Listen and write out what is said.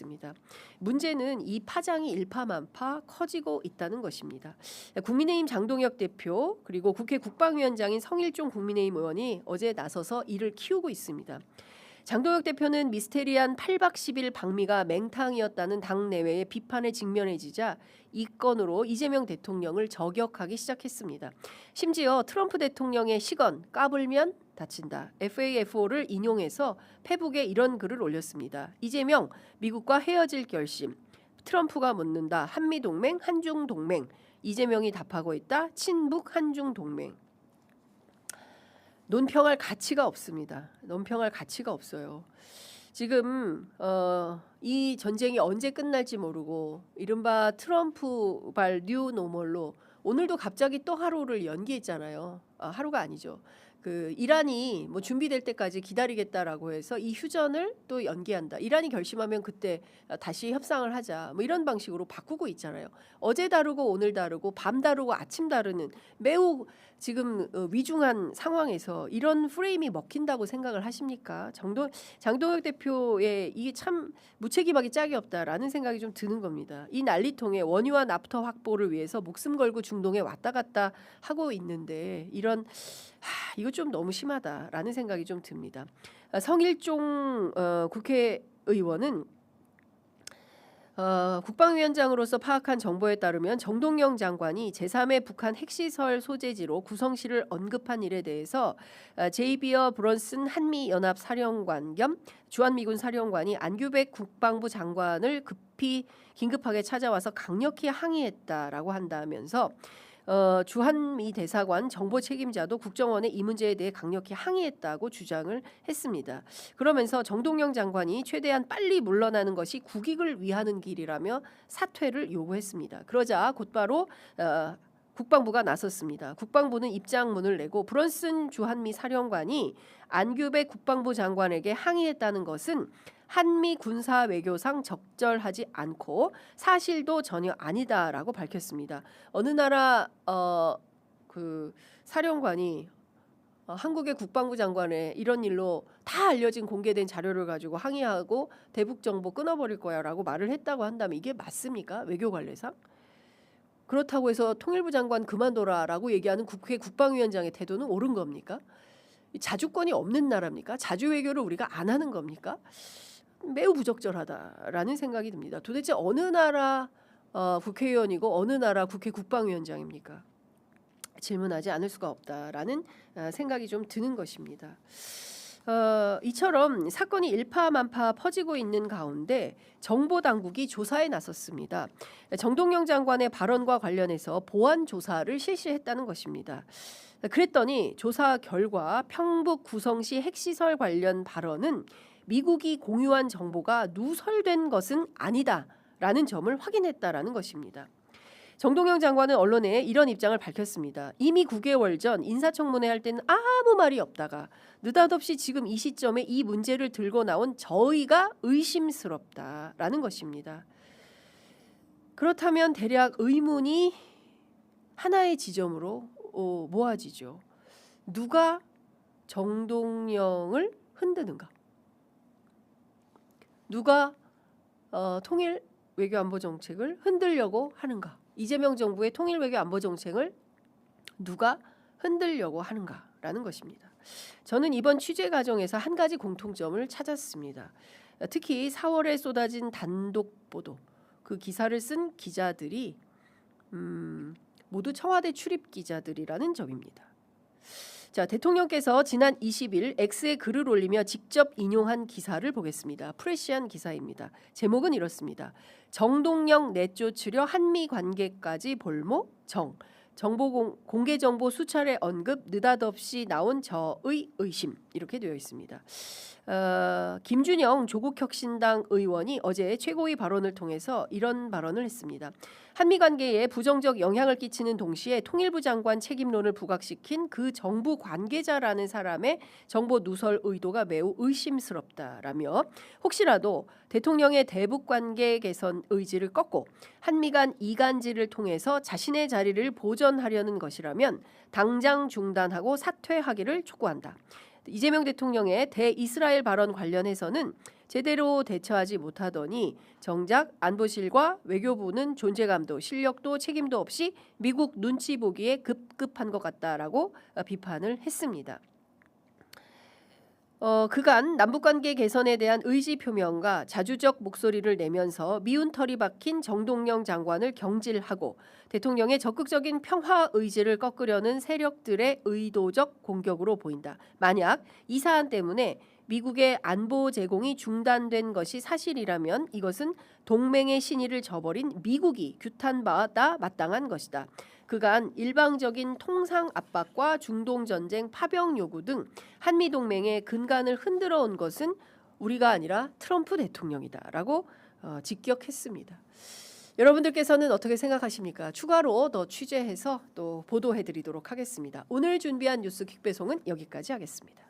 있습니다. 문제는 이 파장이 일파만파 커지고 있다는 것입니다. 국민의힘 장동혁 대표 그리고 국회 국방위원장인 성일종 국민의힘 의원이 어제 나서서 이를 키우고 있습니다. 장동혁 대표는 미스테리한 8박 10일 방미가 맹탕이었다는 당내외의 비판에 직면해지자 이 건으로 이재명 대통령을 저격하기 시작했습니다. 심지어 트럼프 대통령의 시건 까불면 다친다. FAFO를 인용해서 페북에 이런 글을 올렸습니다. 이재명 미국과 헤어질 결심. 트럼프가 묻는다. 한미동맹 한중동맹. 이재명이 답하고 있다. 친북 한중동맹. 논평할 가치가 없습니다. 논평할 가치가 없어요. 지금 이 전쟁이 언제 끝날지 모르고 이른바 트럼프발 뉴노멀로 오늘도 갑자기 또 하루를 연기했잖아요. 하루가 아니죠. 그 이란이 뭐 준비될 때까지 기다리겠다라고 해서 이 휴전을 또 연기한다. 이란이 결심하면 그때 다시 협상을 하자. 뭐 이런 방식으로 바꾸고 있잖아요. 어제 다르고 오늘 다르고 밤 다르고 아침 다르는 매우 지금 위중한 상황에서 이런 프레임이 먹힌다고 생각을 하십니까? 장동혁 대표의 이게 참 무책임하기 짝이 없다라는 생각이 좀 드는 겁니다. 이 난리통에 원유와 납터 확보를 위해서 목숨 걸고 중동에 왔다 갔다 하고 있는데 이런 이거 좀 너무 심하다라는 생각이 좀 듭니다. 성일종 국회의원은 국방위원장으로서 파악한 정보에 따르면 정동영 장관이 제3의 북한 핵시설 소재지로 구성시를 언급한 일에 대해서 제이비어 브런슨 한미연합사령관 겸 주한미군 사령관이 안규백 국방부 장관을 긴급하게 찾아와서 강력히 항의했다라고 한다면서 주한미 대사관 정보 책임자도 국정원에 이 문제에 대해 강력히 항의했다고 주장을 했습니다. 그러면서 정동영 장관이 최대한 빨리 물러나는 것이 국익을 위하는 길이라며 사퇴를 요구했습니다. 그러자 곧바로 국방부가 나섰습니다. 국방부는 입장문을 내고 브런슨 주한미 사령관이 안규백 국방부 장관에게 항의했다는 것은 한미 군사 외교상 적절하지 않고 사실도 전혀 아니다라고 밝혔습니다. 어느 나라 그 사령관이 한국의 국방부 장관의 이런 일로 다 알려진 공개된 자료를 가지고 항의하고 대북 정보 끊어버릴 거야라고 말을 했다고 한다면 이게 맞습니까? 외교 관례상? 그렇다고 해서 통일부 장관 그만둬라라고 얘기하는 국회 국방위원장의 태도는 옳은 겁니까? 자주권이 없는 나라입니까? 자주 외교를 우리가 안 하는 겁니까? 매우 부적절하다라는 생각이 듭니다. 도대체 어느 나라 국회의원이고 어느 나라 국회 국방위원장입니까? 질문하지 않을 수가 없다라는 생각이 좀 드는 것입니다. 이처럼 사건이 일파만파 퍼지고 있는 가운데 정보당국이 조사에 나섰습니다. 정동영 장관의 발언과 관련해서 보완 조사를 실시했다는 것입니다. 그랬더니 조사 결과 평북 구성시 핵시설 관련 발언은 미국이 공유한 정보가 누설된 것은 아니다라는 점을 확인했다라는 것입니다. 정동영 장관은 언론에 이런 입장을 밝혔습니다. 이미 9개월 전 인사청문회 할 때는 아무 말이 없다가 느닷없이 지금 이 시점에 이 문제를 들고 나온 저희가 의심스럽다라는 것입니다. 그렇다면 대략 의문이 하나의 지점으로 모아지죠. 누가 정동영을 흔드는가? 누가 통일 외교안보 정책을 흔들려고 하는가? 이재명 정부의 통일 외교안보 정책을 누가 흔들려고 하는가라는 것입니다. 저는 이번 취재 과정에서 한 가지 공통점을 찾았습니다. 특히 4월에 쏟아진 단독 보도, 그 기사를 쓴 기자들이 모두 청와대 출입 기자들이라는 점입니다. 자, 대통령께서 지난 20일 X에 글을 올리며 직접 인용한 기사를 보겠습니다. 프레시한 기사입니다. 제목은 이렇습니다. 정동영 내쫓으려 한미 관계까지 볼모 정. 공개 정보 수차례 언급 느닷없이 나온 저의 의심 이렇게 되어 있습니다. 김준영 조국혁신당 의원이 어제 최고위 발언을 통해서 이런 발언을 했습니다. 한미 관계에 부정적 영향을 끼치는 동시에 통일부 장관 책임론을 부각시킨 그 정부 관계자라는 사람의 정보 누설 의도가 매우 의심스럽다라며 혹시라도 대통령의 대북 관계 개선 의지를 꺾고 한미 간 이간질을 통해서 자신의 자리를 보전하려는 것이라면 당장 중단하고 사퇴하기를 촉구한다. 이재명 대통령의 대이스라엘 발언 관련해서는 제대로 대처하지 못하더니 정작 안보실과 외교부는 존재감도 실력도 책임도 없이 미국 눈치 보기에 급급한 것 같다라고 비판을 했습니다. 그간 남북관계 개선에 대한 의지 표명과 자주적 목소리를 내면서 미운 털이 박힌 정동영 장관을 경질하고 대통령의 적극적인 평화 의지를 꺾으려는 세력들의 의도적 공격으로 보인다. 만약 이 사안 때문에 미국의 안보 제공이 중단된 것이 사실이라면 이것은 동맹의 신의를 저버린 미국이 규탄받아 마땅한 것이다. 그간 일방적인 통상 압박과 중동 전쟁 파병 요구 등 한미 동맹의 근간을 흔들어 온 것은 우리가 아니라 트럼프 대통령이다라고 직격했습니다. 여러분들께서는 어떻게 생각하십니까? 추가로 더 취재해서 또 보도해드리도록 하겠습니다. 오늘 준비한 뉴스 퀵배송은 여기까지 하겠습니다.